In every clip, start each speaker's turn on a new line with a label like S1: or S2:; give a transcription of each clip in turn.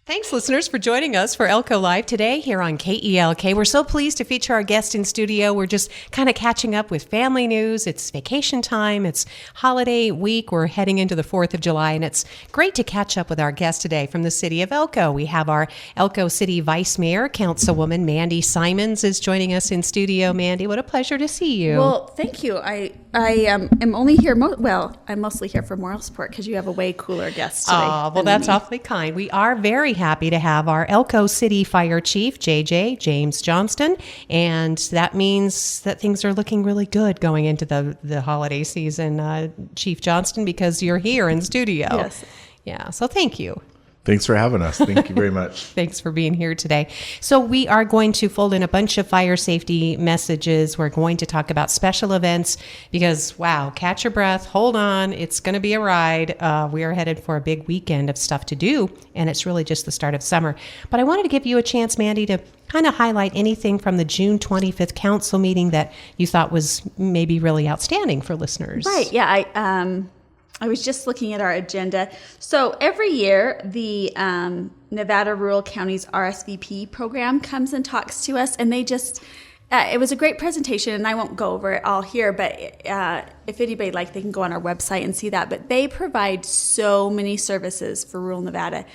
S1: Thanks, listeners, for joining us for Elko Live today here on KELK. We're so pleased to feature our guest in studio. We're just kind of catching up with family news. It's vacation time. It's holiday week. We're heading into the 4th of July, and it's great to catch up with our guest today from the city of Elko. We have our Elko City Vice Mayor, Councilwoman Mandy Simons, is joining us in studio. Mandy, what a pleasure to see you.
S2: Well, thank you. I am only here, I'm mostly here for moral support because you have a way cooler guest today.
S1: Oh, well, that's awfully kind. We are very happy to have our Elko City Fire Chief, James Johnston, and that means that things are looking really good going into the holiday season, Chief Johnston, because you're here in studio.
S2: Yes.
S1: Yeah, so thank you.
S3: Thanks for having us. Thank you very much.
S1: Thanks for being here today. So we are going to fold in a bunch of fire safety messages. We're going to talk about special events because, wow, catch your breath, hold on. It's going to be a ride. We are headed for a big weekend of stuff to do, and it's really just the start of summer. But I wanted to give you a chance, Mandy, to kind of highlight anything from the June 25th council meeting that you thought was maybe really outstanding for listeners.
S2: Right. Yeah. I was just looking at our agenda. So every year, the Nevada Rural Counties RSVP program comes and talks to us, and they just, it was a great presentation, and I won't go over it all here, but if anybody like, they can go on our website and see that. But they provide so many services for rural Nevada.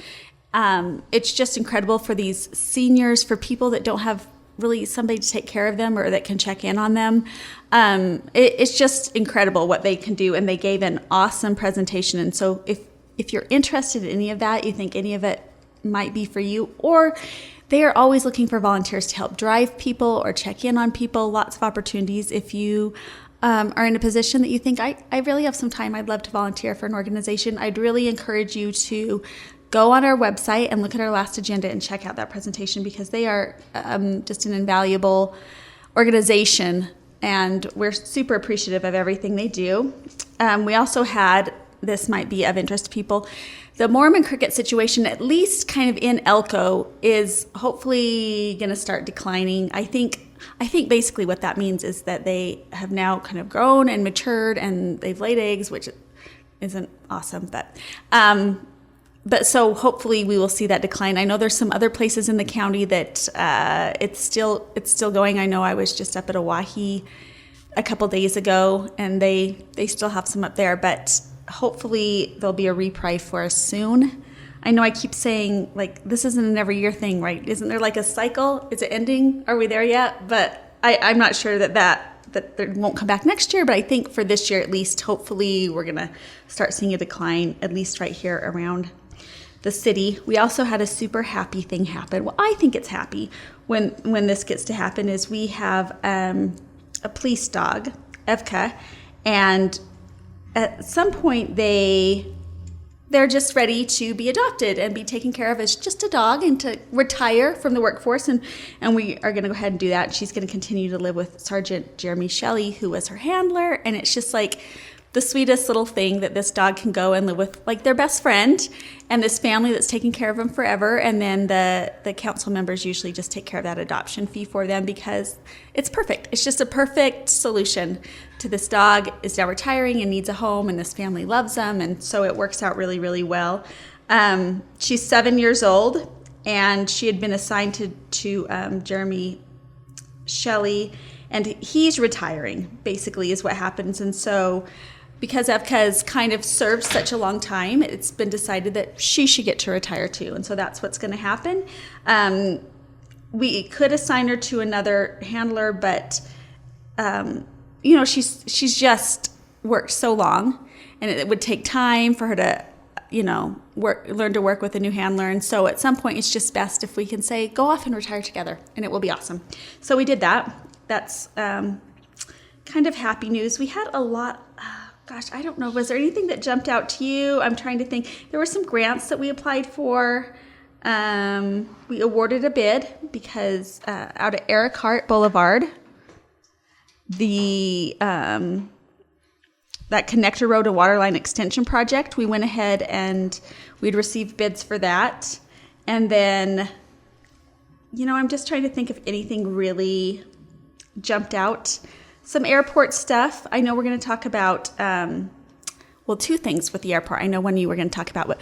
S2: It's just incredible for these seniors, for people that don't have really somebody to take care of them or that can check in on them. It's just incredible what they can do, and they gave an awesome presentation. And so if you're interested in any of that, you think any of it might be for you, or they are always looking for volunteers to help drive people or check in on people, lots of opportunities. If you are in a position that you think, I really have some time, I'd love to volunteer for an organization, I'd really encourage you to go on our website and look at our last agenda and check out that presentation, because they are just an invaluable organization, and we're super appreciative of everything they do. We also had, this might be of interest to people, the Mormon cricket situation, at least kind of in Elko, is hopefully going to start declining. I think basically what that means is that they have now kind of grown and matured, and they've laid eggs, which isn't awesome, but so hopefully we will see that decline. I know there's some other places in the county that it's still going. I know I was just up at Oahe a couple days ago, and they still have some up there, but hopefully there'll be a reprieve for us soon. I know I keep saying, like, this isn't an every year thing, right? Isn't there like a cycle? Is it ending? Are we there yet? But I'm not sure that it won't come back next year, but I think for this year at least, hopefully we're going to start seeing a decline, at least right here around the city. We also had a super happy thing happen. Well, I think it's happy when this gets to happen, is we have a police dog, Evka, and at some point they're just ready to be adopted and be taken care of as just a dog and to retire from the workforce, and we are going to go ahead and do that. She's going to continue to live with Sergeant Jeremy Shelley, who was her handler, and it's just like the sweetest little thing that this dog can go and live with, like, their best friend and this family that's taking care of them forever. And then the council members usually just take care of that adoption fee for them, because it's perfect. It's just a perfect solution to this dog is now retiring and needs a home, and this family loves them. And so it works out really, really well. She's 7 years old, and she had been assigned to Jeremy Shelley, and he's retiring, basically, is what happens. And so because Evka has kind of served such a long time, it's been decided that she should get to retire too. And so that's what's going to happen. We could assign her to another handler, but she's just worked so long, and it would take time for her to learn to work with a new handler. And so at some point it's just best if we can say, go off and retire together, and it will be awesome. So we did that. That's kind of happy news. We had a lot, I don't know, was there anything that jumped out to you? I'm trying to think. There were some grants that we applied for. We awarded a bid because out at Eric Hart Boulevard, that connector road and waterline extension project, we went ahead and we'd received bids for that. And then, I'm just trying to think if anything really jumped out. Some airport stuff. I know we're going to talk about, two things with the airport. I know one you were going to talk about, but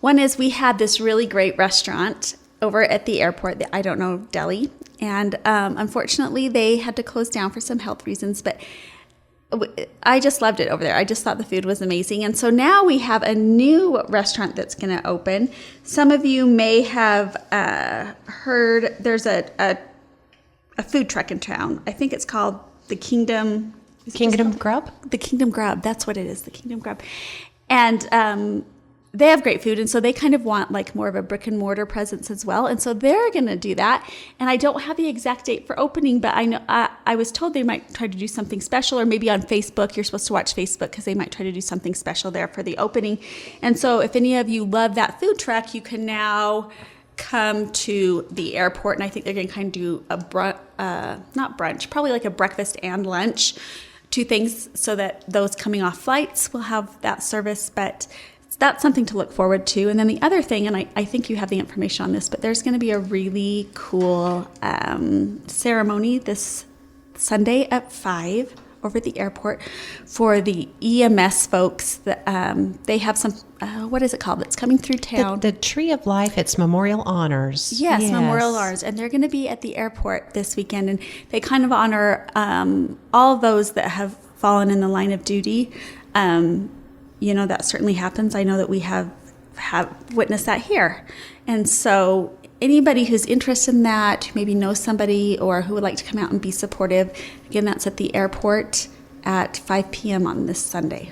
S2: One is we had this really great restaurant over at the airport, the I Don't Know Deli, and unfortunately they had to close down for some health reasons, but I just loved it over there. I just thought the food was amazing. And so now we have a new restaurant that's going to open. Some of you may have heard there's a food truck in town. I think it's called the Kingdom.
S1: Kingdom Grub?
S2: The Kingdom Grub. That's what it is, the Kingdom Grub. And they have great food, and so they kind of want like more of a brick and mortar presence as well. And so they're going to do that. And I don't have the exact date for opening, but I know I was told they might try to do something special, or maybe on Facebook. You're supposed to watch Facebook because they might try to do something special there for the opening. And so if any of you love that food truck, you can now come to the airport, and I think they're going to kind of do a not brunch, probably like a breakfast and lunch, 2 things, so that those coming off flights will have that service. But that's something to look forward to. And then the other thing, and I think you have the information on this, but there's going to be a really cool ceremony this Sunday at 5 over at the airport for the EMS folks. They have some, what is it called, that's coming through town?
S1: The Tree of Life, it's Memorial Honors.
S2: Yes, Memorial Honors. And they're going to be at the airport this weekend. And they kind of honor all those that have fallen in the line of duty. That certainly happens. I know that we have witnessed that here. And so anybody who's interested in that, who maybe knows somebody or who would like to come out and be supportive, again, that's at the airport at 5 p.m. on this Sunday.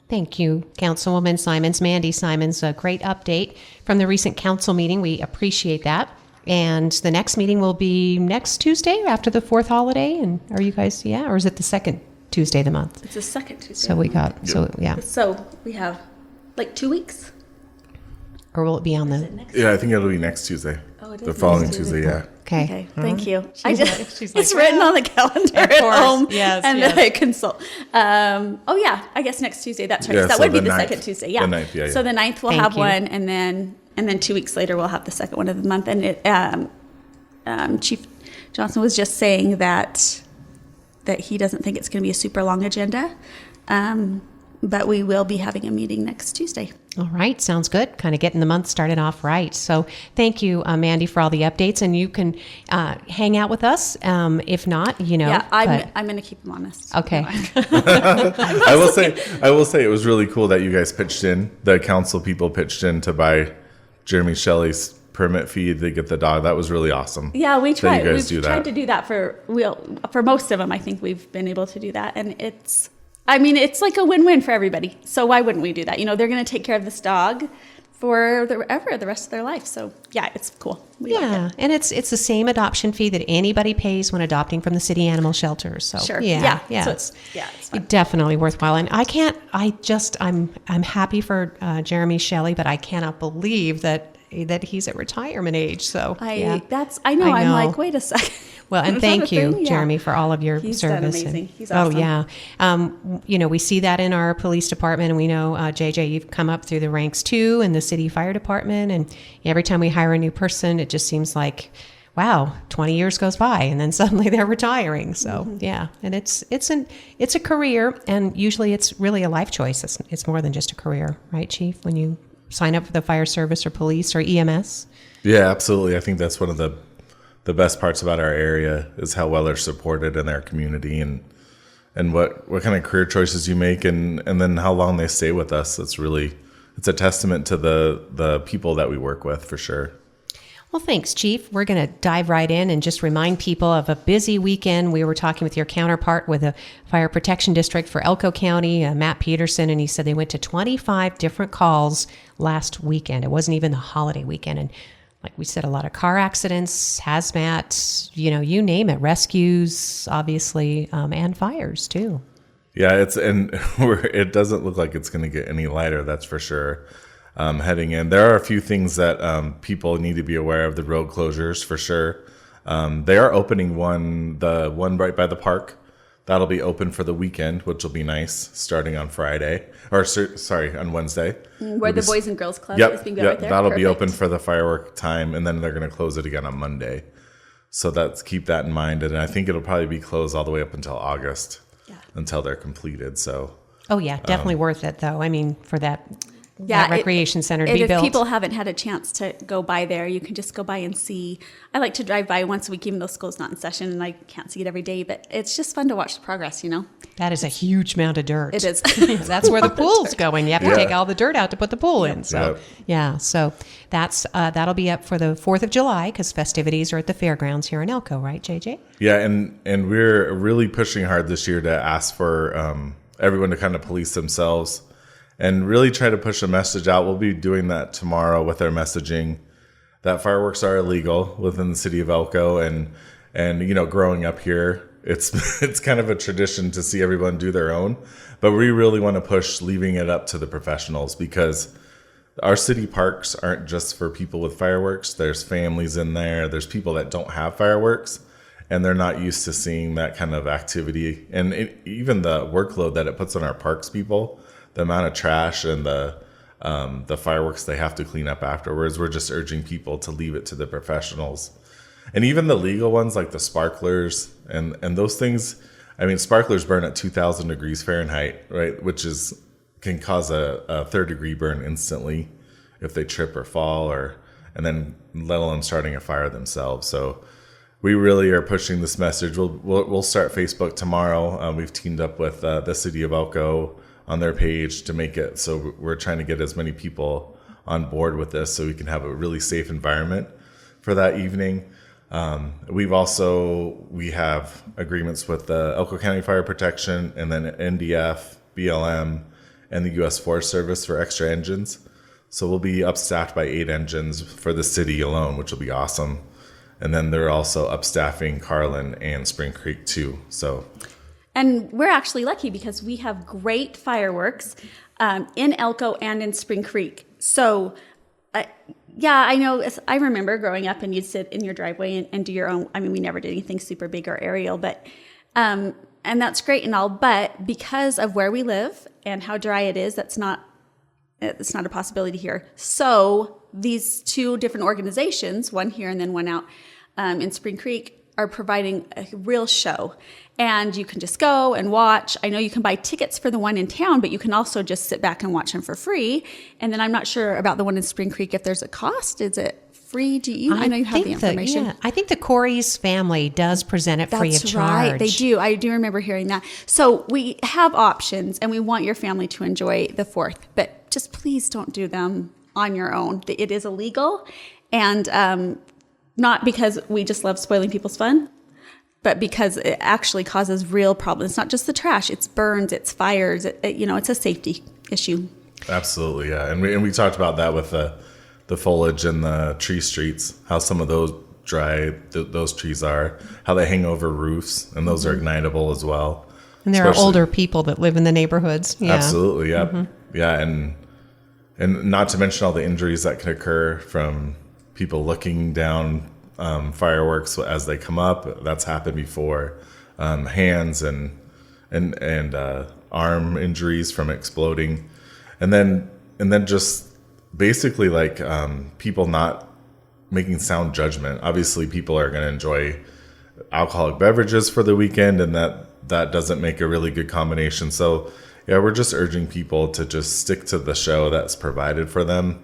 S1: Thank you, Councilwoman Simons. Mandy Simons, a great update from the recent council meeting. We appreciate that. And the next meeting will be next Tuesday after the 4th holiday. And are you guys, or is it the second Tuesday of the month?
S2: It's the second Tuesday.
S1: So we got, So
S2: we have like 2 weeks.
S1: Or will it be on the?
S3: Yeah, I think it'll be next Tuesday.
S2: Oh, it is
S3: the following
S2: next
S3: Tuesday, yeah.
S1: Okay.
S2: Thank you.
S1: She's like,
S2: it's written on the calendar at
S1: course.
S2: home.
S1: Yes,
S2: and
S1: yes.
S2: then I consult. I guess next Tuesday. That's right.
S3: Yeah,
S2: So that
S3: so
S2: would be
S3: the
S2: the
S3: 9th.
S2: second Tuesday. Yeah.
S3: The 9th, yeah.
S2: So the 9th we'll
S1: Thank
S2: have
S1: you.
S2: one, and then 2 weeks later we'll have the second one of the month. And Chief Johnston was just saying that he doesn't think it's going to be a super long agenda. But we will be having a meeting next Tuesday.
S1: All right. Sounds good. Kind of getting the month started off right. So thank you, Mandy, for all the updates. And you can hang out with us. If not,
S2: Yeah, I'm going to keep them honest.
S1: Okay.
S3: I will say it was really cool that you guys pitched in. The council people pitched in to buy Jeremy Shelley's permit fee to get the dog. That was really awesome.
S2: Yeah, we tried.
S3: We've
S2: tried to do that for most of them. I think we've been able to do that, and it's like a win-win for everybody. So why wouldn't we do that? They're going to take care of this dog for the rest of their life. So yeah, it's cool. We like it.
S1: And it's the same adoption fee that anybody pays when adopting from the city animal shelter. So
S2: Sure.
S1: yeah.
S2: So it's fun.
S1: Definitely worthwhile. And I'm happy for Jeremy Shelley, but I cannot believe that he's at retirement age. So
S2: I know. I'm like, wait a second.
S1: Well, and
S2: Is
S1: thank
S2: that a
S1: you,
S2: thing? Yeah.
S1: Jeremy, for all of your
S2: He's
S1: service.
S2: done amazing.
S1: And-
S2: He's awesome.
S1: Oh, yeah. We see that in our police department, and we know, JJ, you've come up through the ranks too in the city fire department. And every time we hire a new person, it just seems like, wow, 20 years goes by, and then suddenly they're retiring. So yeah, and it's a career, and usually it's really a life choice. It's more than just a career, right, Chief? When you sign up for the fire service or police or EMS.
S3: Yeah, absolutely. I think that's one of the best parts about our area is how well they're supported in their community, and what kind of career choices you make, and then how long they stay with us. It's a testament to the people that we work with, for sure.
S1: Well, thanks, Chief. We're going to dive right in and just remind people of a busy weekend. We were talking with your counterpart with the Fire Protection District for Elko County, Matt Peterson, and he said they went to 25 different calls last weekend. It wasn't even the holiday weekend. And like we said, a lot of car accidents, hazmat, you name it, rescues, obviously, and fires too.
S3: Yeah, it doesn't look like it's going to get any lighter, that's for sure. Heading in, there are a few things that people need to be aware of. The road closures, for sure. They are opening the one right by the park. That'll be open for the weekend, which will be nice, starting on Friday. On Wednesday.
S2: Where the Boys and Girls Club is being built right there.
S3: That'll be open for the firework time, and then they're going to close it again on Monday. So keep that in mind. And I think it'll probably be closed all the way up until August, until they're completed. So.
S1: Oh yeah, definitely worth it though. I mean, for that that recreation center to be
S2: if
S1: built.
S2: people haven't had a chance to go by there, you can just go by and see. I like to drive by once a week, even though school's not in session, and I can't see it every day. But it's just fun to watch the progress,
S1: That is a huge mound of dirt.
S2: It is.
S1: That's where the pool's going. You have to take all the dirt out to put the pool in. So, so that's that'll be up for the 4th of July because festivities are at the fairgrounds here in Elko, right, JJ?
S3: Yeah, and we're really pushing hard this year to ask for everyone to kind of police themselves and really try to push a message out. We'll be doing that tomorrow with our messaging that fireworks are illegal within the city of Elko, and growing up here, it's kind of a tradition to see everyone do their own, but we really want to push leaving it up to the professionals because our city parks aren't just for people with fireworks. There's families in there. There's people that don't have fireworks, and they're not used to seeing that kind of activity. And even the workload that it puts on our parks people, the amount of trash and the fireworks they have to clean up afterwards, we're just urging people to leave it to the professionals. And even the legal ones like the sparklers and those things, I mean, sparklers burn at 2,000 degrees Fahrenheit, right? Which can cause a 3rd-degree burn instantly if they trip or fall, and then let alone starting a fire themselves. So we really are pushing this message. We'll start Facebook tomorrow. We've teamed up with the city of Elko on their page to make it so we're trying to get as many people on board with this so we can have a really safe environment for that evening. We have agreements with the Elko County Fire Protection and then NDF, BLM, and the U.S. Forest Service for extra engines. So we'll be upstaffed by 8 engines for the city alone, which will be awesome. And then they're also upstaffing Carlin and Spring Creek too.
S2: And we're actually lucky because we have great fireworks in Elko and in Spring Creek. So, I know. I remember growing up and you'd sit in your driveway and do your own. I mean, we never did anything super big or aerial, but and that's great and all. But because of where we live and how dry it is, it's not a possibility here. So these 2 different organizations, one here and then one out in Spring Creek, are providing a real show. And you can just go and watch. I know you can buy tickets for the one in town, but you can also just sit back and watch them for free. And then I'm not sure about the one in Spring Creek if there's a cost. Is it free? I know you have the information.
S1: I think the Corey's family does present it free of charge. That's right.
S2: They do. I do remember hearing that. So we have options, and we want your family to enjoy the 4th. But just please don't do them on your own. It is illegal, and not because we just love spoiling people's fun, but because it actually causes real problems. It's not just the trash; it's burns, it's fires. It's a safety issue.
S3: Absolutely, yeah. And we talked about that with the foliage and the tree streets, how some of those those trees are, how they hang over roofs, and those are ignitable as well.
S1: And there are older people that live in the neighborhoods. Yeah.
S3: Absolutely, yeah, yeah, and not to mention all the injuries that can occur from people looking down fireworks as they come up. That's happened before. Hands and arm injuries from exploding, and then just basically like people not making sound judgment. Obviously, people are going to enjoy alcoholic beverages for the weekend, and that doesn't make a really good combination. So yeah, we're just urging people to just stick to the show that's provided for them.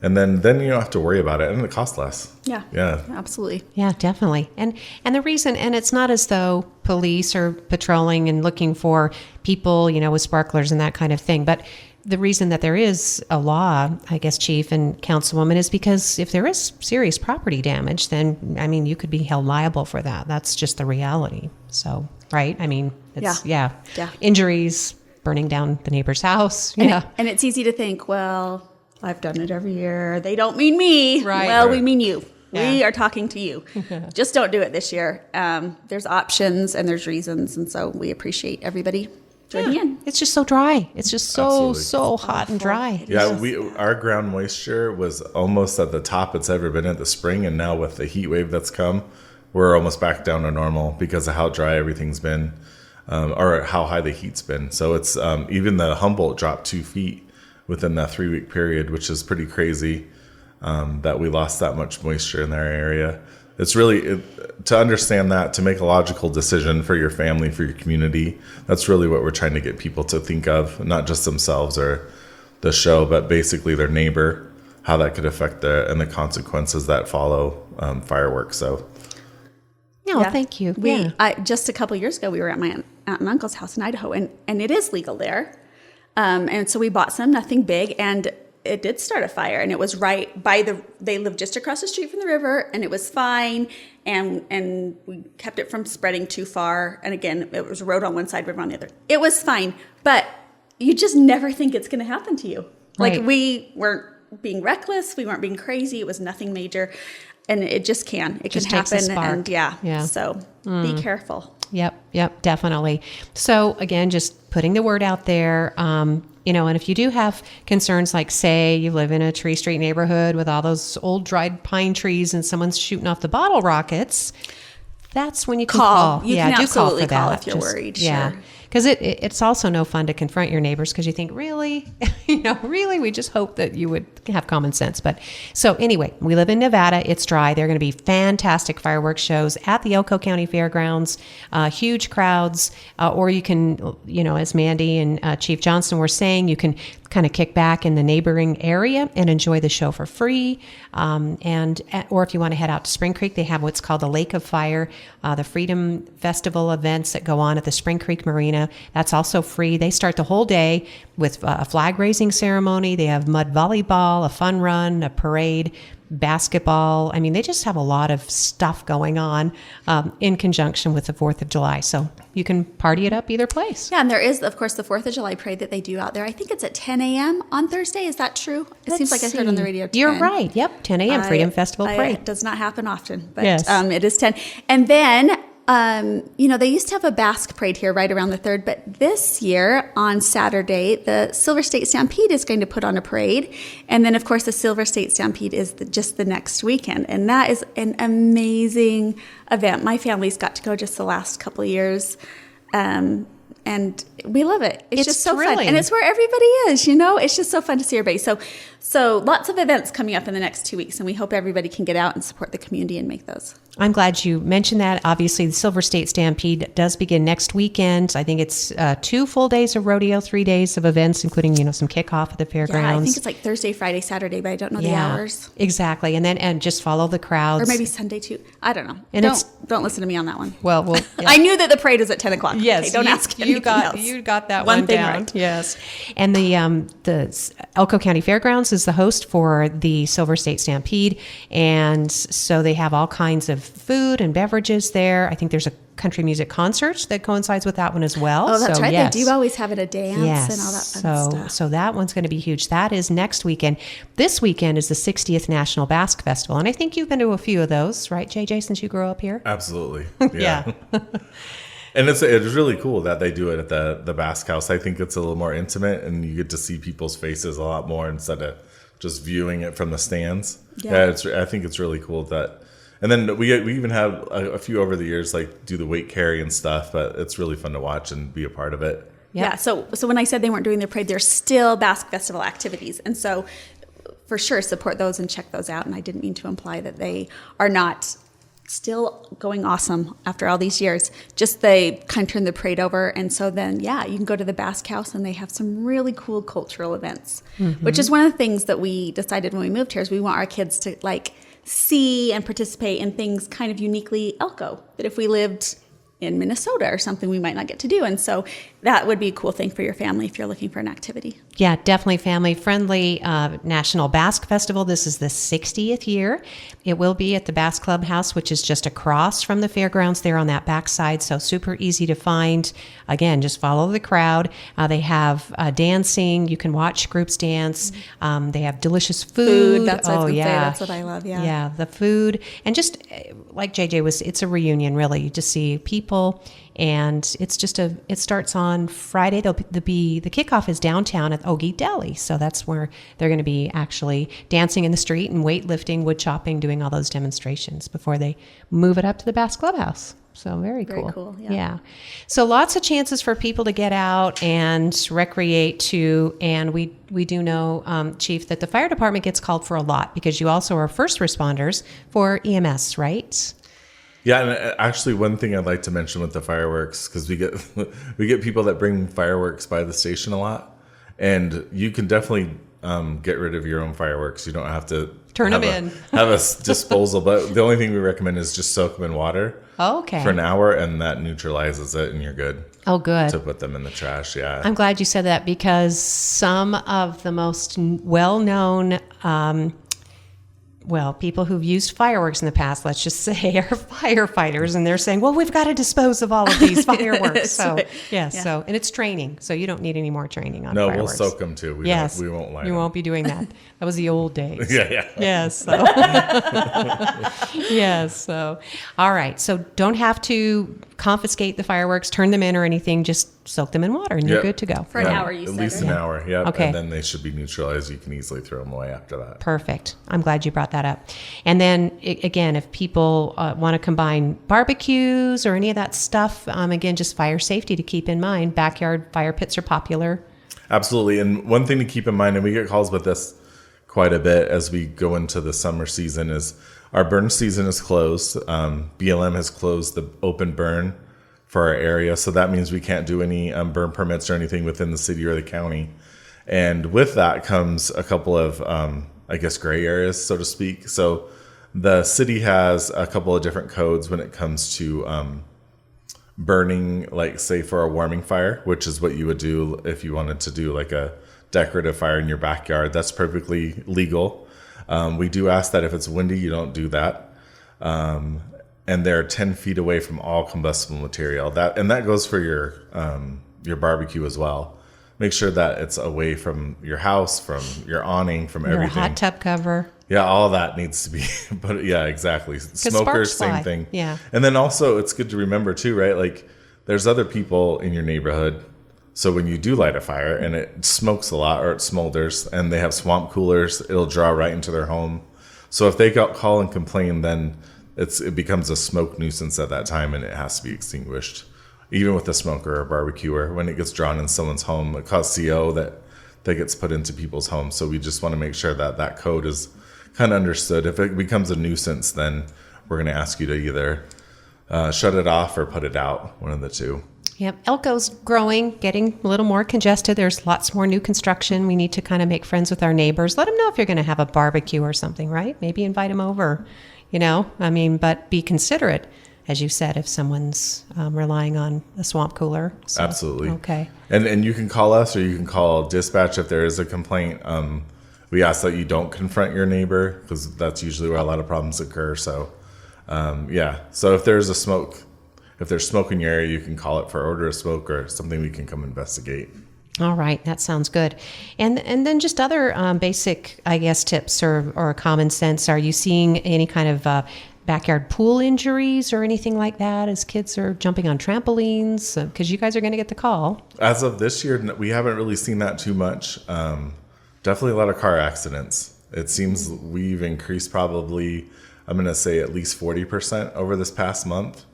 S3: And then you don't have to worry about it, and it costs less.
S2: Yeah.
S3: Yeah.
S2: Absolutely.
S1: Yeah, definitely. And the reason, and it's not as though police are patrolling and looking for people, with sparklers and that kind of thing. But the reason that there is a law, I guess, Chief and Councilwoman, is because if there is serious property damage, then, I mean, you could be held liable for that. That's just the reality. So, right? I mean, it's, yeah. Injuries, burning down the neighbor's house.
S2: And it's easy to think, well, I've done it every year. They don't mean me.
S1: Right.
S2: Well, we mean you. Yeah. We are talking to you. Just don't do it this year. There's options and there's reasons. And so we appreciate everybody joining in.
S1: It's just so dry. It's just so hot and dry.
S3: Yeah, our ground moisture was almost at the top it's ever been at the spring. And now with the heat wave that's come, we're almost back down to normal because of how dry everything's been, or how high the heat's been. So it's even the Humboldt dropped 2 feet within that 3-week period, which is pretty crazy that we lost that much moisture in their area. It's really, to understand that, to make a logical decision for your family, for your community, that's really what we're trying to get people to think of, not just themselves or the show, but basically their neighbor, how that could affect and the consequences that follow fireworks. So,
S1: no, thank you.
S2: Just a couple years ago, we were at my aunt and uncle's house in Idaho, and it is legal there. And so we bought some, nothing big, and it did start a fire, and it was right by they lived just across the street from the river, and it was fine, and we kept it from spreading too far. And again, it was a road on one side, river on the other. It was fine, but you just never think it's going to happen to you.
S1: Right.
S2: Like, we weren't being reckless, we weren't being crazy, it was nothing major, and it just can. It
S1: just
S2: can
S1: takes a
S2: happen,
S1: spark.
S2: and so be careful.
S1: Yep, definitely. So again, just putting the word out there, and if you do have concerns, like say you live in a tree street neighborhood with all those old dried pine trees and someone's shooting off the bottle rockets, that's when you can call.
S2: You can absolutely call
S1: that.
S2: if you're worried.
S1: Yeah.
S2: Sure.
S1: Because it's also no fun to confront your neighbors because you think, really? Really? We just hope that you would have common sense. But so anyway, we live in Nevada. It's dry. There are going to be fantastic fireworks shows at the Elko County Fairgrounds, huge crowds, or you can, as Mandy and Chief Johnston were saying, you can kind of kick back in the neighboring area and enjoy the show for free. Or if you want to head out to Spring Creek, they have what's called the Lake of Fire, the Freedom Festival events that go on at the Spring Creek Marina. That's also free. They start the whole day with a flag raising ceremony. They have mud volleyball, a fun run, a parade, basketball. I mean, they just have a lot of stuff going on in conjunction with the 4th of July. So you can party it up either place.
S2: Yeah, and there is, of course, the 4th of July parade that they do out there. I think it's at 10 a.m. on Thursday. Is that true? It seems like I heard on the radio 10.
S1: You're right. Yep, 10 a.m. Freedom Festival parade.
S2: It does not happen often, but
S1: yes.
S2: It is 10. And then, they used to have a Basque parade here right around the 3rd, but this year on Saturday, the Silver State Stampede is going to put on a parade. And then, of course, the Silver State Stampede is just the next weekend. And that is an amazing event. My family's got to go just the last couple of years. And we love it. It's just so
S1: thrilling.
S2: fun. And it's where everybody is, It's just so fun to see everybody. So lots of events coming up in the next 2 weeks, and we hope everybody can get out and support the community and make those.
S1: I'm glad you mentioned that. Obviously, the Silver State Stampede does begin next weekend. I think it's 2 full days of rodeo, 3 days of events, including, some kickoff at the fairgrounds.
S2: Yeah, I think it's like Thursday, Friday, Saturday, but I don't know the hours.
S1: Exactly. And just follow the crowds.
S2: Or maybe Sunday too. I don't know.
S1: And
S2: don't listen to me on that one.
S1: Well, yeah.
S2: I knew that the parade is at 10 o'clock.
S1: Yes.
S2: Okay, don't ask anything else.
S1: You got that one
S2: thing
S1: down.
S2: right.
S1: Yes. And the Elko County Fairgrounds is the host for the Silver State Stampede. And so they have all kinds of food and beverages there. I think there's a country music concert that coincides with that one as well.
S2: Oh, that's right.
S1: Yes.
S2: They do always have it a dance and all that fun stuff.
S1: So that one's going to be huge. That is next weekend. This weekend is the 60th National Basque Festival. And I think you've been to a few of those, right, JJ, since you grew up here?
S3: Absolutely.
S1: Yeah.
S3: And it's really cool that they do it at the Basque House. I think it's a little more intimate, and you get to see people's faces a lot more instead of just viewing it from the stands.
S2: Yeah.
S3: I think it's really cool that. And then we even have a few over the years, like do the weight carry and stuff. But it's really fun to watch and be a part of it.
S2: Yep. Yeah. So when I said they weren't doing their parade, there's still Basque Festival activities, and so for sure support those and check those out. And I didn't mean to imply that they are not still going awesome after all these years. Just they kind of turned the parade over, and so then you can go to the Basque House, and they have some really cool cultural events, which is one of the things that we decided when we moved here is we want our kids to see and participate in things kind of uniquely Elko that if we lived in Minnesota or something we might not get to do. And so that would be a cool thing for your family if you're looking for an activity.
S1: Yeah, definitely family-friendly National Basque Festival. This is the 60th year. It will be at the Basque Clubhouse, which is just across from the fairgrounds there on that backside, so super easy to find. Again, just follow the crowd. They have dancing. You can watch groups dance. They have delicious food.
S2: That's what I was gonna say. That's what I love, yeah.
S1: Yeah, the food. And just like JJ was, it's a reunion, really. You just see people. And it's just it starts on Friday. The kickoff is downtown at Ogie Deli. So that's where they're going to be actually dancing in the street and weightlifting, wood chopping, doing all those demonstrations before they move it up to the Basque Clubhouse. So very cool.
S2: Very cool, yeah.
S1: So lots of chances for people to get out and recreate too. And we do know, Chief, that the fire department gets called for a lot because you also are first responders for EMS, right?
S3: Yeah, and actually, one thing I'd like to mention with the fireworks, because we get people that bring fireworks by the station a lot, And you can definitely get rid of your own fireworks. You don't have to
S1: Turn
S3: have
S1: them in.
S3: have a disposal. But the only thing we recommend is just soak them in water
S1: Okay.
S3: for an hour, and that neutralizes it, and you're good
S1: Oh, good.
S3: to put them in the trash. Yeah.
S1: I'm glad you said that because some of the most well-known, people who've used fireworks in the past, let's just say, are firefighters, and they're saying, well, we've got to dispose of all of these fireworks. So, and it's training, so you don't need any more training on
S3: No,
S1: fireworks.
S3: we'll soak them too. We won't light
S1: You
S3: them.
S1: won't be doing that. That was the old days.
S3: Yeah.
S1: Yes. So. Yes. So, all right. So don't have to confiscate the fireworks, turn them in or anything. Just soak them in water and you're good to go.
S2: For an hour, you said,
S3: At least
S2: right?
S3: an hour, yeah.
S1: Okay.
S3: And then they should be neutralized. You can easily throw them away after that.
S1: Perfect. I'm glad you brought that up. And then again, if people want to combine barbecues or any of that stuff, again, just fire safety to keep in mind. Backyard fire pits are popular.
S3: Absolutely. And one thing to keep in mind, and we get calls with this quite a bit as we go into the summer season, is our burn season is closed. BLM has closed the open burn for our area. So that means we can't do any burn permits or anything within the city or the county. And with that comes a couple of, gray areas, so to speak. So the city has a couple of different codes when it comes to burning, like say for a warming fire, which is what you would do if you wanted to do like a decorative fire in your backyard. That's perfectly legal. We do ask that if it's windy, you don't do that. And they're 10 feet away from all combustible material. That goes for your barbecue as well. Make sure that it's away from your house, from your awning, from
S1: Your
S3: everything.
S1: hot tub cover.
S3: Yeah, all that needs to be, but yeah, exactly. Smokers,
S1: sparks fly.
S3: same thing.
S1: Yeah.
S3: And then also it's good to remember too, right? Like there's other people in your neighborhood. So when you do light a fire and it smokes a lot or it smolders and they have swamp coolers, it'll draw right into their home. So if they call and complain, then it becomes a smoke nuisance at that time and it has to be extinguished. Even with a smoker or a barbecuer, when it gets drawn in someone's home, it causes CO that gets put into people's homes. So we just want to make sure that code is kind of understood. If it becomes a nuisance, then we're going to ask you to either shut it off or put it out, one of the two.
S1: Yep. Elko's growing, getting a little more congested. There's lots more new construction. We need to kind of make friends with our neighbors. Let them know if you're going to have a barbecue or something, right? Maybe invite them over, but be considerate, as you said, if someone's relying on a swamp cooler. So,
S3: absolutely.
S1: Okay.
S3: And you can call us or you can call dispatch if there is a complaint. We ask that you don't confront your neighbor because that's usually where a lot of problems occur. So, So if there's if there's smoke in your area, you can call it for order of smoke or something we can come investigate.
S1: All right. That sounds good. And then just other basic, tips or common sense. Are you seeing any kind of backyard pool injuries or anything like that as kids are jumping on trampolines? Because you guys are going to get the call.
S3: As of this year, we haven't really seen that too much. Definitely a lot of car accidents. It seems we've increased probably, I'm going to say at least 40% over this past month.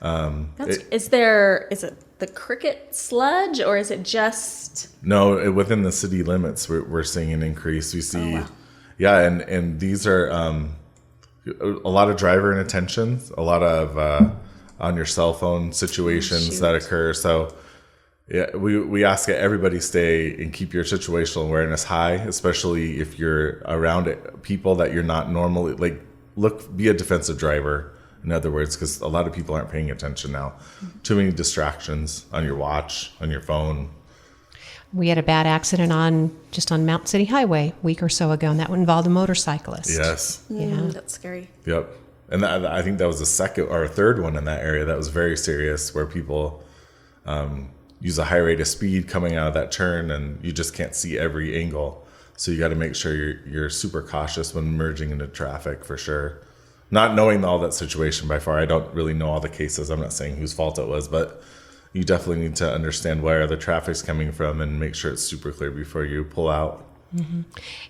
S2: Is it the cricket sludge or is it just?
S3: No, within the city limits, we're seeing an increase. We see, and these are a lot of driver inattention, a lot of on your cell phone situations that occur. So yeah, we ask that everybody stay and keep your situational awareness high, especially if you're around people that you're not normally be a defensive driver. In other words, because a lot of people aren't paying attention now. Too many distractions on your watch, on your phone.
S1: We had a bad accident on Mountain City Highway a week or so ago, and that one involved a motorcyclist.
S3: Yes.
S2: That's scary.
S3: Yep. And I think that was the second or third one in that area that was very serious, where people use a high rate of speed coming out of that turn, and you just can't see every angle. So you got to make sure you're super cautious when merging into traffic, for sure. Not knowing all that situation by far, I don't really know all the cases. I'm not saying whose fault it was, but you definitely need to understand where the traffic's coming from and make sure it's super clear before you pull out.
S1: Mm-hmm.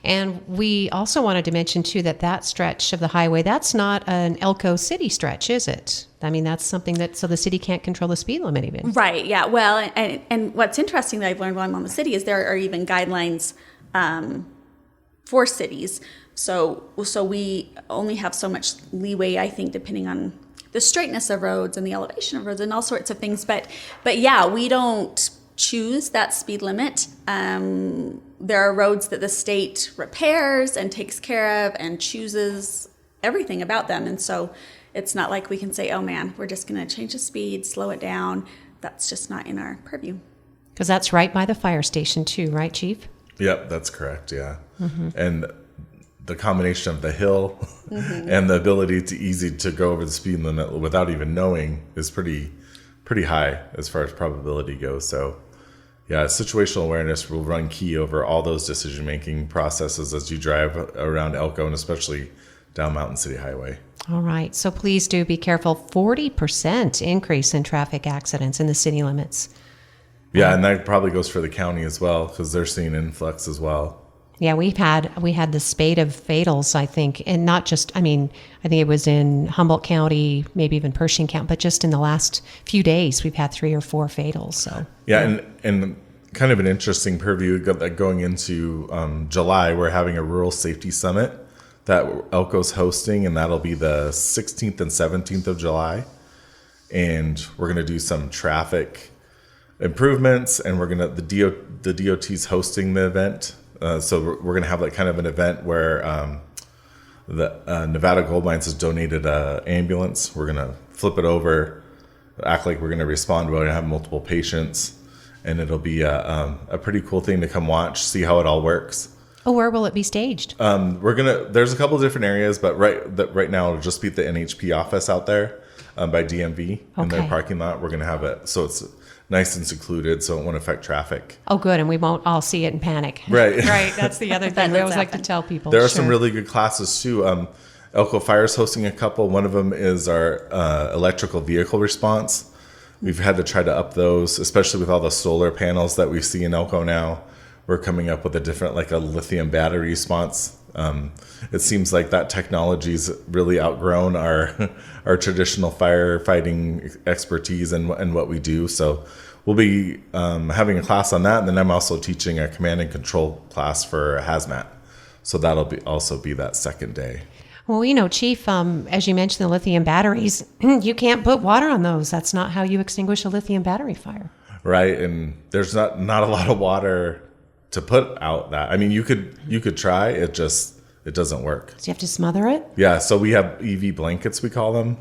S1: And we also wanted to mention, too, that stretch of the highway, that's not an Elko City stretch, is it? I mean, that's something so the city can't control the speed limit even.
S2: Right, yeah. Well, and what's interesting that I've learned while I'm on the city is there are even guidelines for cities. So we only have so much leeway, I think, depending on the straightness of roads and the elevation of roads and all sorts of things. But yeah, we don't choose that speed limit. There are roads that the state repairs and takes care of and chooses everything about them. And so it's not like we can say, oh man, we're just going to change the speed, slow it down. That's just not in our purview.
S1: Because that's right by the fire station too, right, Chief?
S3: Yep, that's correct. Yeah. And the combination of the hill and the ability to go over the speed limit without even knowing is pretty high as far as probability goes. So yeah, situational awareness will run key over all those decision-making processes as you drive around Elko and especially down Mountain City Highway.
S1: All right. So please do be careful. 40% increase in traffic accidents in the city limits.
S3: Yeah, and that probably goes for the county as well because they're seeing influx as well.
S1: Yeah, we had the spate of fatals, I think, and not just, I think it was in Humboldt County, maybe even Pershing County, but just in the last few days, we've had 3 or 4 fatals. So
S3: yeah, and kind of an interesting purview going into July, we're having a rural safety summit that Elko's hosting, and that'll be the 16th and 17th of July, and we're gonna do some traffic improvements, and the DOT's hosting the event. So we're going to have like kind of an event where the Nevada Gold Mines has donated an ambulance. We're going to flip it over, act like we're going to respond. We're going to have multiple patients, and it'll be a pretty cool thing to come watch, see how it all works.
S1: Oh, where will it be staged?
S3: There's a couple of different areas, but right now it'll just be at the NHP office out there by DMV in their parking lot. We're going to have it so it's nice and secluded, so it won't affect traffic.
S1: Oh, good, and we won't all see it and panic.
S3: Right.
S1: Right, that's the other thing. We always like to tell people.
S3: There are some really good classes, too. Elko Fire is hosting a couple. One of them is our electrical vehicle response. We've had to try to up those, especially with all the solar panels that we see in Elko now. We're coming up with a different, like a lithium battery response. It seems like that technology's really outgrown our traditional firefighting expertise and what we do. So we'll be having a class on that, and then I'm also teaching a command and control class for hazmat. So that'll also be that second day.
S1: Well, Chief, as you mentioned, the lithium batteries, you can't put water on those. That's not how you extinguish a lithium battery fire. Right,
S3: and there's not a lot of water to put out that. I mean, you could try, it doesn't work.
S1: So you have to smother it?
S3: Yeah, so we have EV blankets, we call them,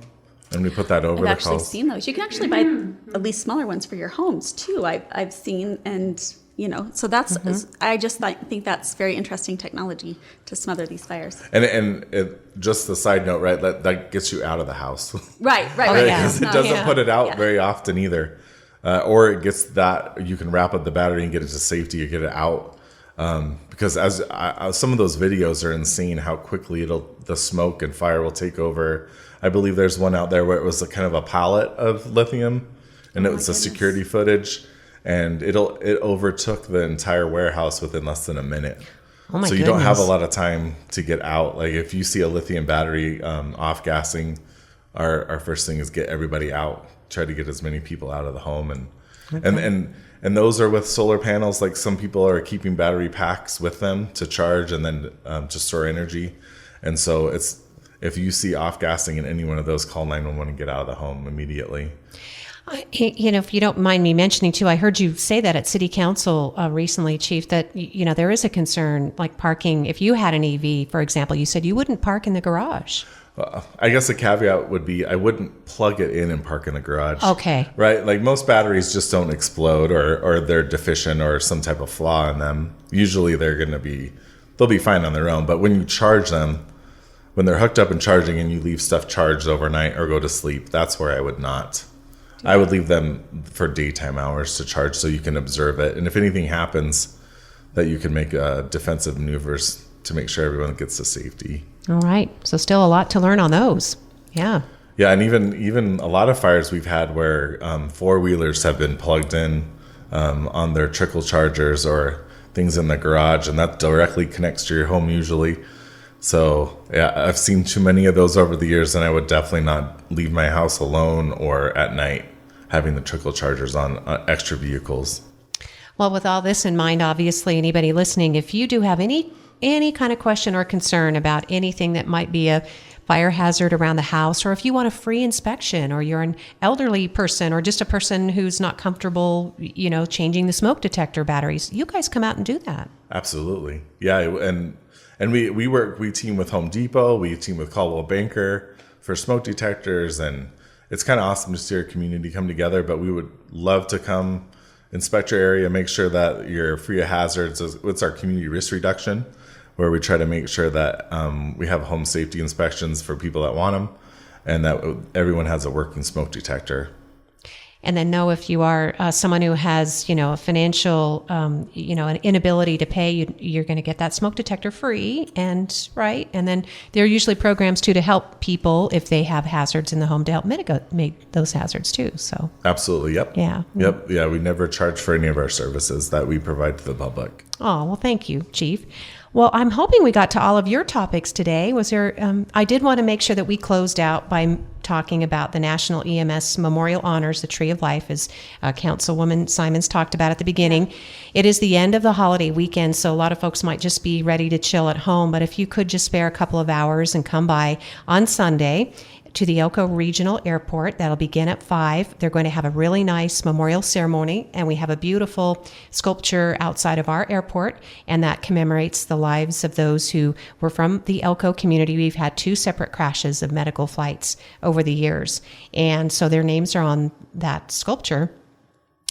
S3: and we put that over the
S2: I've actually seen those. You can actually buy at least smaller ones for your homes too. I've seen, and so that's I just think that's very interesting technology to smother these fires.
S3: And just the side note, right? That gets you out of the house.
S2: Right.
S1: Yeah.
S3: Because it doesn't put it out very often either. Or it gets that you can wrap up the battery and get it to safety or get it out. Because some of those videos are insane how quickly the smoke and fire will take over. I believe there's one out there where it was kind of a pallet of lithium, and it was a security footage, and it overtook the entire warehouse within less than a minute.
S1: Oh my
S3: so you don't have a lot of time to get out. Like if you see a lithium battery off gassing, our first thing is get everybody out. Try to get as many people out of the home, and those are with solar panels. Like some people are keeping battery packs with them to charge and then to store energy. And so if you see off gassing in any one of those, call 911 and get out of the home immediately.
S1: If you don't mind me mentioning too, I heard you say that at City Council recently, Chief, that there is a concern like parking. If you had an EV, for example, you said you wouldn't park in the garage.
S3: I guess the caveat would be I wouldn't plug it in and park in the garage.
S1: Okay.
S3: Right? Like most batteries just don't explode or they're deficient or some type of flaw in them. Usually they'll be fine on their own. But when you charge them, when they're hooked up and charging and you leave stuff charged overnight or go to sleep, that's where I would not. I would leave them for daytime hours to charge so you can observe it. And if anything happens, that you can make defensive maneuvers to make sure everyone gets to safety.
S1: All right. So still a lot to learn on those. Yeah.
S3: Yeah, and even a lot of fires we've had where four-wheelers have been plugged in on their trickle chargers or things in the garage, and that directly connects to your home usually. So, yeah, I've seen too many of those over the years, and I would definitely not leave my house alone or at night having the trickle chargers on extra vehicles.
S1: Well, with all this in mind, obviously, anybody listening, if you do have any kind of question or concern about anything that might be a fire hazard around the house, or if you want a free inspection, or you're an elderly person, or just a person who's not comfortable, changing the smoke detector batteries, you guys come out and do that.
S3: Absolutely. Yeah. And we team with Home Depot, we team with Caldwell Banker for smoke detectors, and it's kind of awesome to see our community come together, but we would love to come inspect your area, make sure that you're free of hazards. It's our community risk reduction, where we try to make sure that we have home safety inspections for people that want them, and that everyone has a working smoke detector.
S1: And then know if you are someone who has, a financial, an inability to pay, you're going to get that smoke detector free. And then there are usually programs too to help people if they have hazards in the home to help mitigate those hazards too. So
S3: absolutely, yep,
S1: yeah,
S3: yep, yeah. We never charge for any of our services that we provide to the public.
S1: Oh, well, thank you, Chief. Well, I'm hoping we got to all of your topics today. Was there? I did want to make sure that we closed out by talking about the National EMS Memorial Honors, the Tree of Life, as Councilwoman Simons talked about at the beginning. It is the end of the holiday weekend, so a lot of folks might just be ready to chill at home. But if you could just spare a couple of hours and come by on Sunday to the Elko Regional Airport. That'll begin at 5. They're going to have a really nice memorial ceremony, and we have a beautiful sculpture outside of our airport, and that commemorates the lives of those who were from the Elko community. We've had 2 separate crashes of medical flights over the years, and so their names are on that sculpture.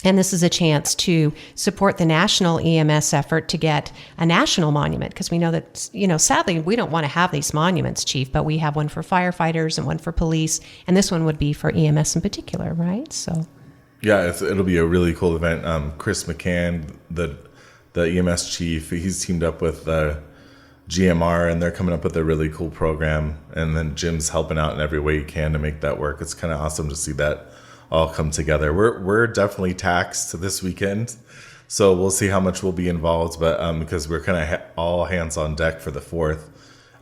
S1: And this is a chance to support the national EMS effort to get a national monument, because we know that, sadly, we don't want to have these monuments, Chief, but we have one for firefighters and one for police, and this one would be for EMS in particular, right? So,
S3: yeah, it'll be a really cool event. Chris McCann, the EMS chief, he's teamed up with GMR, and they're coming up with a really cool program, and then Jim's helping out in every way he can to make that work. It's kind of awesome to see that all come together. We're definitely taxed this weekend, so we'll see how much we'll be involved, but because we're kind of all hands on deck for the 4th,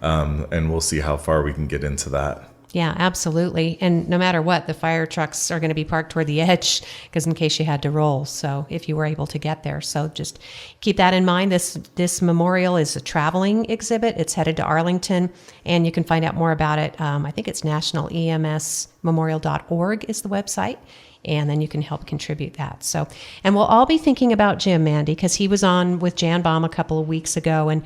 S3: and we'll see how far we can get into that.
S1: Yeah, absolutely. And no matter what, the fire trucks are going to be parked toward the edge, because in case you had to roll, so if you were able to get there. So just keep that in mind. This memorial is a traveling exhibit. It's headed to Arlington, and you can find out more about it. I think it's nationalemsmemorial.org is the website, and then you can help contribute that. So, and we'll all be thinking about Jim, Mandy, because he was on with Jan Baum a couple of weeks ago, and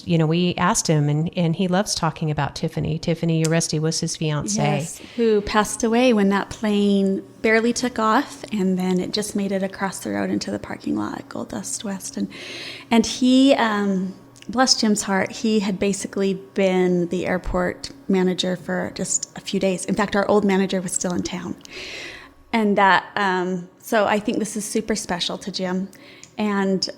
S1: we asked him, and he loves talking about Tiffany. Tiffany Uresti was his fiancée.
S2: Yes, who passed away when that plane barely took off, and then it just made it across the road into the parking lot at Gold Dust West. And he, bless Jim's heart, he had basically been the airport manager for just a few days. In fact, our old manager was still in town. And that, so I think this is super special to Jim, and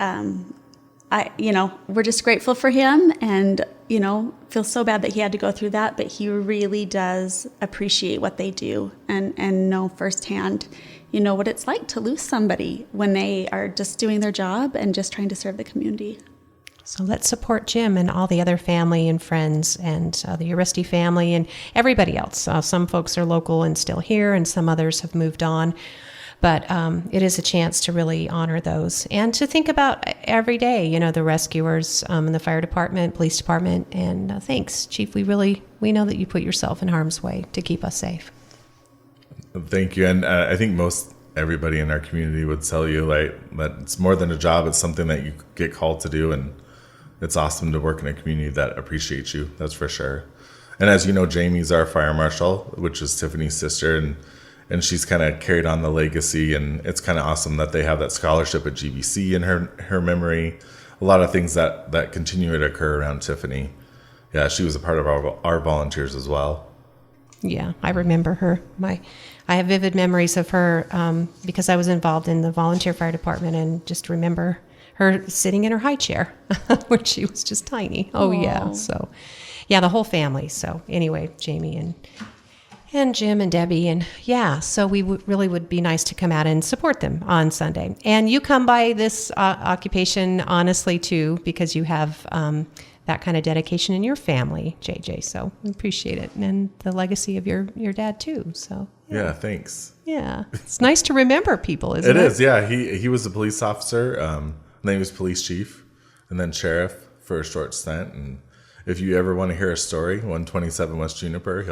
S2: we're just grateful for him, and feel so bad that he had to go through that, but he really does appreciate what they do, and know firsthand, what it's like to lose somebody when they are just doing their job and just trying to serve the community.
S1: So let's support Jim and all the other family and friends, and the Uresti family and everybody else. Some folks are local and still here, and some others have moved on. But it is a chance to really honor those, and to think about every day, the rescuers in the fire department, police department. And thanks, Chief. We know that you put yourself in harm's way to keep us safe.
S3: Thank you. And I think most everybody in our community would tell you that it's more than a job. It's something that you get called to do, and it's awesome to work in a community that appreciates you. That's for sure. And as you know, Jamie's our fire marshal, which is Tiffany's sister, and she's kind of carried on the legacy. And it's kind of awesome that they have that scholarship at GBC in her memory. A lot of things that continue to occur around Tiffany. Yeah, she was a part of our volunteers as well.
S1: Yeah, I remember her. I have vivid memories of her because I was involved in the volunteer fire department, and just remember her sitting in her high chair when she was just tiny. Oh,
S2: Aww.
S1: yeah. So, yeah, the whole family. So anyway, Jamie and Jim and Debbie, and yeah, so we really would be nice to come out and support them on Sunday. And you come by this occupation honestly too, because you have that kind of dedication in your family, JJ. So we appreciate it, and the legacy of your dad too. So
S3: yeah, thanks.
S1: Yeah, it's nice to remember people, isn't it?
S3: It is. Yeah, he was a police officer. And then he was police chief, and then sheriff for a short stint, and if you ever want to hear a story, 127 West Juniper,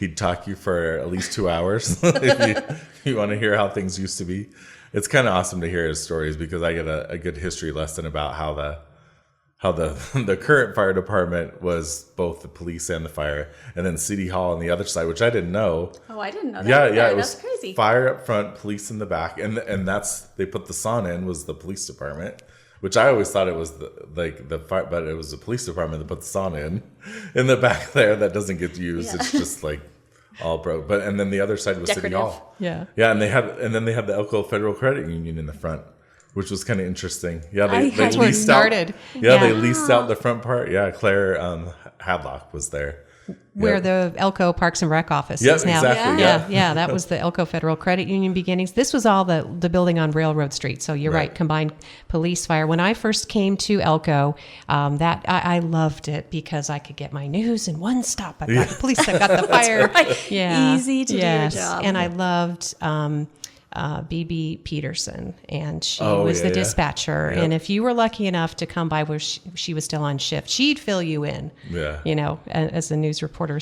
S3: he'd talk you for at least 2 hours if you want to hear how things used to be. It's kind of awesome to hear his stories because I get a good history lesson about how the current fire department was both the police and the fire, and then City Hall on the other side, which I didn't know.
S2: Oh, I didn't know that.
S3: Yeah, it was
S2: that's crazy.
S3: Fire up front, police in the back, and they put the sauna in was the police department, which I always thought it was the fire, but it was the police department that put the sauna in the back there that doesn't get used. Yeah. It's just like all broke. But and then the other side was
S2: Decorative.
S3: City Hall.
S1: Yeah,
S3: and they had the Elko Federal Credit Union in the front, which was kind of interesting. Yeah, they
S1: That's where it
S3: leased out.
S1: started.
S3: Yeah, they leased out the front part. Yeah, Claire Hadlock was there.
S1: Where the Elko Parks and Rec office is now.
S3: Exactly.
S1: Yeah, that was the Elko Federal Credit Union beginnings. This was all the building on Railroad Street. So you're right, combined police fire. When I first came to Elko, that I loved it because I could get my news in one stop. I got the police, I got the fire.
S2: Right.
S1: Yeah,
S2: easy to do your job.
S1: And I loved BB Peterson, and she was the dispatcher. Yep. And if you were lucky enough to come by where she was still on shift, she'd fill you in. Yeah, as a news reporter,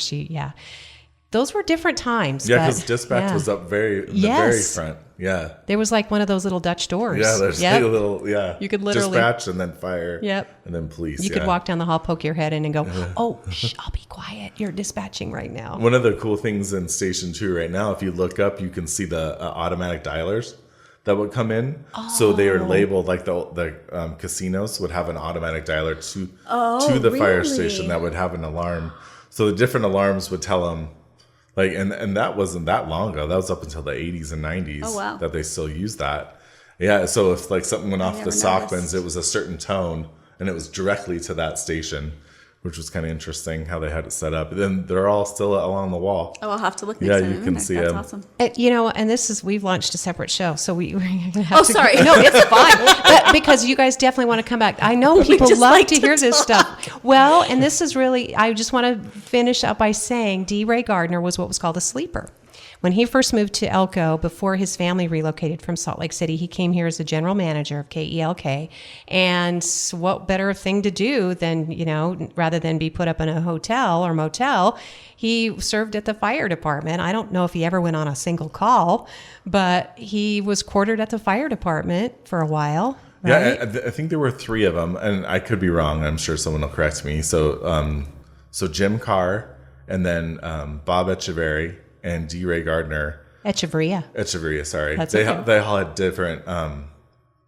S1: those were different times.
S3: Yeah, because dispatch was up very front. Yeah,
S1: there was like one of those little Dutch doors.
S3: Yeah, there's a little. Yeah,
S1: you could literally
S3: dispatch and then fire.
S1: Yep,
S3: and then police.
S1: You could walk down the hall, poke your head in, and go, "Oh, I'll be quiet. You're dispatching right now."
S3: One of the cool things in Station 2 right now, if you look up, you can see the automatic dialers that would come in. Oh. So they are labeled like the casinos would have an automatic dialer to the fire station that would have an alarm. So the different alarms would tell them. Like and that wasn't that long ago. That was up until the 80s and 90s that they still use that. Yeah, so if like something went off the Sockmans, it was a certain tone and it was directly to that station, which was kind of interesting how they had it set up. Then they're all still along the wall.
S2: Oh, I'll have to look next time.
S3: Yeah, you can see
S2: them.
S3: That's
S2: awesome.
S1: And this is, we've launched a separate show, so we're going to have to.
S2: Sorry.
S1: No, it's fine. But because you guys definitely want to come back. I know people love to hear this stuff. Well, and this is really, I just want to finish up by saying D. Ray Gardner was what was called a sleeper. When he first moved to Elko, before his family relocated from Salt Lake City, he came here as the general manager of KELK. And what better thing to do than, rather than be put up in a hotel or motel, he served at the fire department. I don't know if he ever went on a single call, but he was quartered at the fire department for a while. Right?
S3: Yeah, I think there were 3 of them, and I could be wrong. I'm sure someone will correct me. So Jim Carr, and then Bob Echeverry, and D. Ray Gardner. Echeverria, sorry. They all had different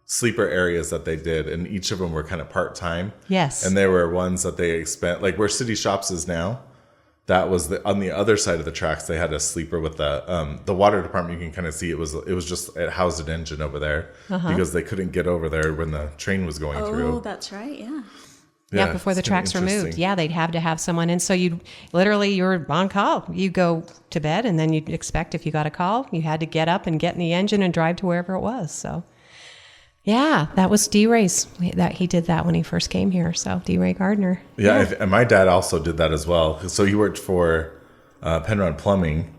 S3: sleeper areas that they did, and each of them were kind of part-time.
S1: Yes.
S3: And there were ones that they spent, like where City Shops is now, that was on the other side of the tracks. They had a sleeper with the water department. You can kind of see it housed an engine over there because they couldn't get over there when the train was going through.
S2: Oh, that's right, yeah.
S1: Yeah, before the tracks were moved. Yeah, they'd have to have someone in. So you're on call. You go to bed, and then you'd expect if you got a call, you had to get up and get in the engine and drive to wherever it was. So, yeah, that was D. Ray's. He did that when he first came here. So D. Ray Gardner.
S3: Yeah, and my dad also did that as well. So he worked for Penrod Plumbing.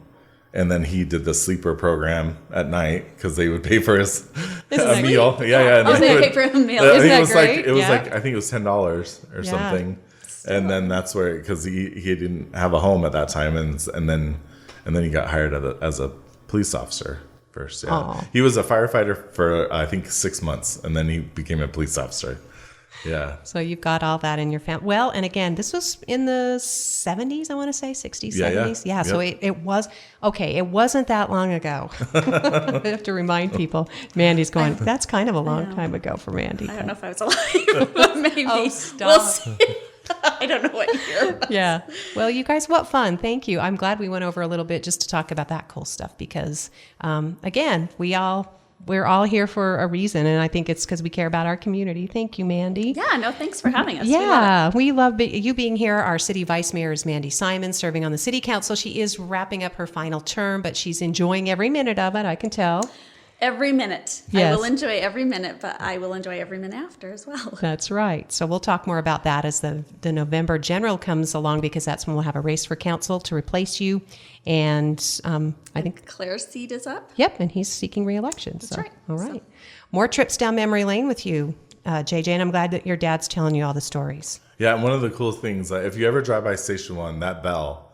S3: And then he did the sleeper program at night because they would pay for his a meal.
S2: Great?
S3: Yeah.
S2: And they pay for a meal.
S1: Isn't that great?
S3: It was I think it was $10 or something. And then that's where, because he didn't have a home at that time, and then he got hired as a police officer first. Yeah. Aww. He was a firefighter for I think 6 months, and then he became a police officer. Yeah.
S1: So you've got all that in your family. Well, and again, this was in the 70s, I want to say, 60s, 70s. Yeah. So it was, okay, it wasn't that long ago. I have to remind people. Mandy's going, that's kind of a long time ago for Mandy.
S2: I don't know if I was alive, but maybe.
S1: Oh, stop.
S2: We'll see. I don't know what year.
S1: Yeah. Well, you guys, what fun. Thank you. I'm glad we went over a little bit just to talk about that cool stuff because, again, we're all here for a reason, and I think it's because we care about our community. Thank you, Mandy.
S2: Yeah, no, thanks for having us.
S1: Yeah, we love you being here. Our city vice mayor is Mandy Simon, serving on the city council. She is wrapping up her final term, but she's enjoying every minute of it, I can tell.
S2: Every minute.
S1: Yes.
S2: I will enjoy every minute, but I will enjoy every minute after as well.
S1: That's right. So we'll talk more about that as the November general comes along, because that's when we'll have a race for council to replace you. And I think
S2: Claire's seat is up.
S1: Yep, and he's seeking re-election.
S2: That's right.
S1: All right. More trips down memory lane with you. JJ, and I'm glad that your dad's telling you all the stories.
S3: Yeah, and one of the cool things, if you ever drive by Station 1, that bell,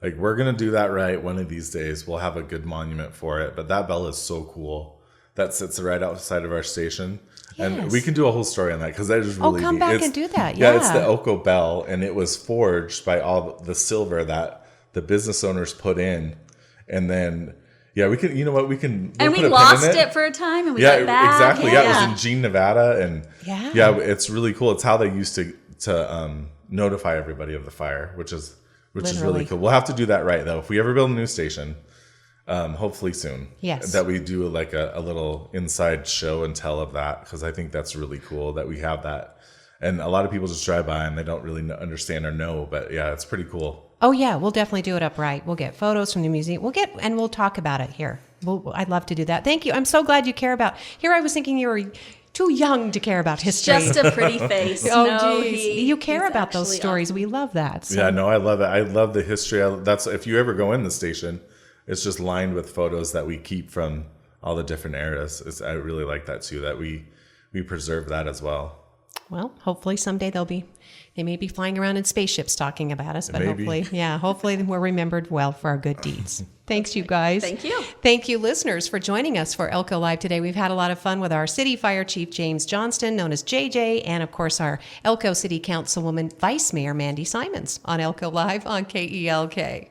S3: like we're going to do that right one of these days. We'll have a good monument for it. But that bell is so cool. That sits right outside of our station.
S1: Yes.
S3: And we can do a whole story on that because that is really
S1: come
S3: neat.
S1: back and do that. Yeah,
S3: it's the Elko bell, and it was forged by all the silver that the business owners put in. And then, we can, you know what, we can.
S2: And we lost it for a time, and we got it back.
S3: Exactly. Yeah, it was in Jean, Nevada. And it's really cool. It's how they used to notify everybody of the fire, which is really cool. We'll have to do that right, though. If we ever build a new station, hopefully soon.
S1: Yes.
S3: That we do like a little inside show and tell of that, because I think that's really cool that we have that. And a lot of people just drive by and they don't really understand or know, but yeah, it's pretty cool.
S1: Oh yeah, we'll definitely do it up right. We'll get photos from the museum. We'll talk about it here. I'd love to do that. Thank you. I'm so glad you care about. Here I was thinking you were too young to care about history.
S2: Just a pretty face.
S1: Geez. You care about those stories. Awesome. We love that. So.
S3: Yeah, no, I love it. I love the history. That's if you ever go in the station, it's just lined with photos that we keep from all the different eras. I really like that too, that we preserve that as well.
S1: Well, hopefully someday they may be flying around in spaceships talking about us, but
S3: maybe.
S1: hopefully we're remembered well for our good deeds. Thanks, you guys.
S2: Thank you.
S1: Thank you, listeners, for joining us for Elko Live today. We've had a lot of fun with our City Fire Chief, James Johnston, known as JJ, and of course our Elko City Councilwoman, Vice Mayor Mandy Simons on Elko Live on KELK.